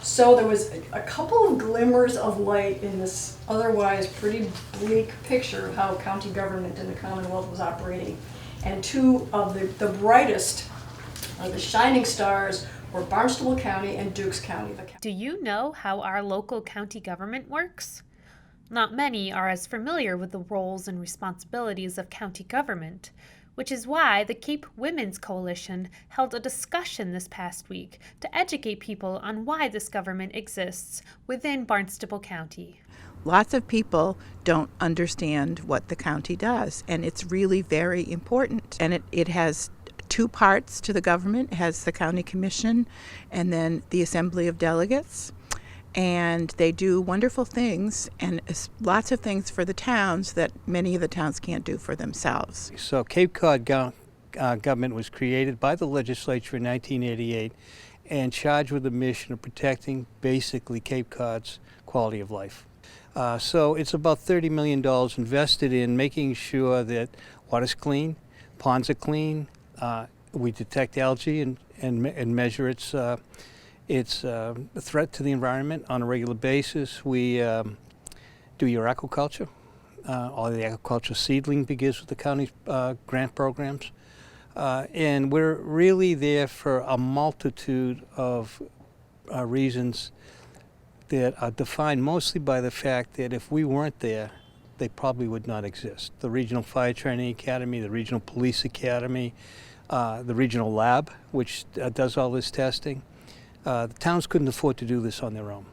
So there was a couple of glimmers of light in this otherwise pretty bleak picture of how county government in the Commonwealth was operating. And two of the brightest, the shining stars, were Barnstable County and Dukes County. Do you know how our local county government works? Not many are as familiar with the roles and responsibilities of county government, which is why the Cape Women's Coalition held a discussion this past week to educate people on why this government exists within Barnstable County. Lots of people don't understand what the county does, and it's really very important. And it has two parts to the government. It has the county commission and then the assembly of delegates. And they do wonderful things and lots of things for the towns that many of the towns can't do for themselves. So Cape Cod government was created by the legislature in 1988 and charged with the mission of protecting basically Cape Cod's quality of life. So it's about $30 million invested in making sure that water's clean, ponds are clean, we detect algae and measure its a threat to the environment on a regular basis. We do your aquaculture. All the aquaculture seedling begins with the county's grant programs. And we're really there for a multitude of reasons that are defined mostly by the fact that if we weren't there, they probably would not exist. The Regional Fire Training Academy, the Regional Police Academy, the Regional Lab, which does all this testing. The towns couldn't afford to do this on their own,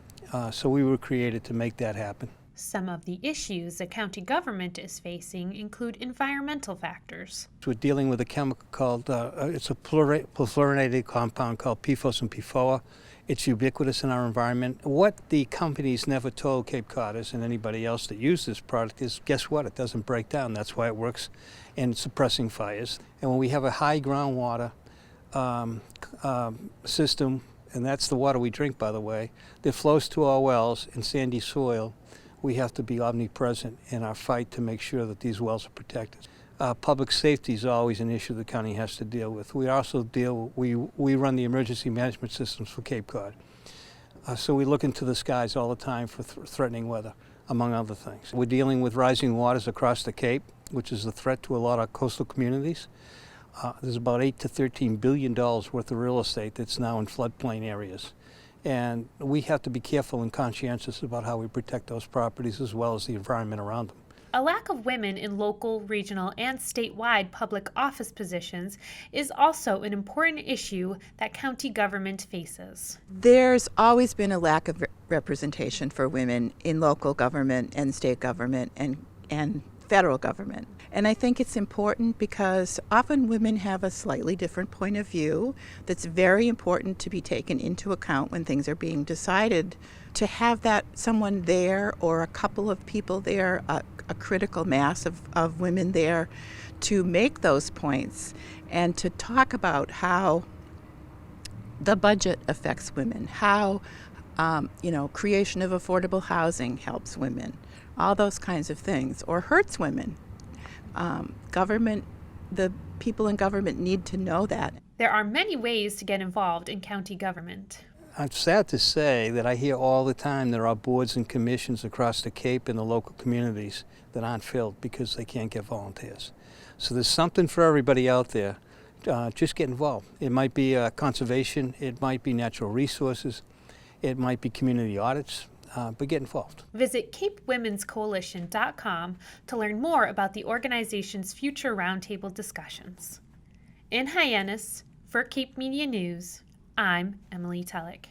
so we were created to make that happen. Some of the issues the county government is facing include environmental factors. We're dealing with a chemical called, it's a perfluorinated compound called PFOS and PFOA. It's ubiquitous in our environment. What the companies never told Cape Codders and anybody else that use this product is, guess what? It doesn't break down. That's why it works in suppressing fires. And when we have a high groundwater system, and that's the water we drink, by the way, that flows to our wells in sandy soil, we have to be omnipresent in our fight to make sure that these wells are protected. Public safety is always an issue the county has to deal with. We also we run the emergency management systems for Cape Cod. So we look into the skies all the time for threatening weather, among other things. We're dealing with rising waters across the Cape, which is a threat to a lot of coastal communities. There's about $8 to $13 billion worth of real estate that's now in floodplain areas. And we have to be careful and conscientious about how we protect those properties as well as the environment around them. A lack of women in local, regional, and statewide public office positions is also an important issue that county government faces. There's always been a lack of representation for women in local government and state government and federal government. And I think it's important because often women have a slightly different point of view that's very important to be taken into account when things are being decided. To have that someone there or a couple of people there, a critical mass of women there to make those points and to talk about how the budget affects women, how creation of affordable housing helps women, all those kinds of things, or hurts women. The people in government need to know that. There are many ways to get involved in county government. I'm sad to say that I hear all the time there are boards and commissions across the Cape and the local communities that aren't filled because they can't get volunteers. So there's something for everybody out there. Just get involved. It might be conservation, it might be natural resources, it might be community audits. But get involved. Visit CapeWomen'sCoalition.com to learn more about the organization's future roundtable discussions. In Hyannis, for Cape Media News, I'm Emily Tullock.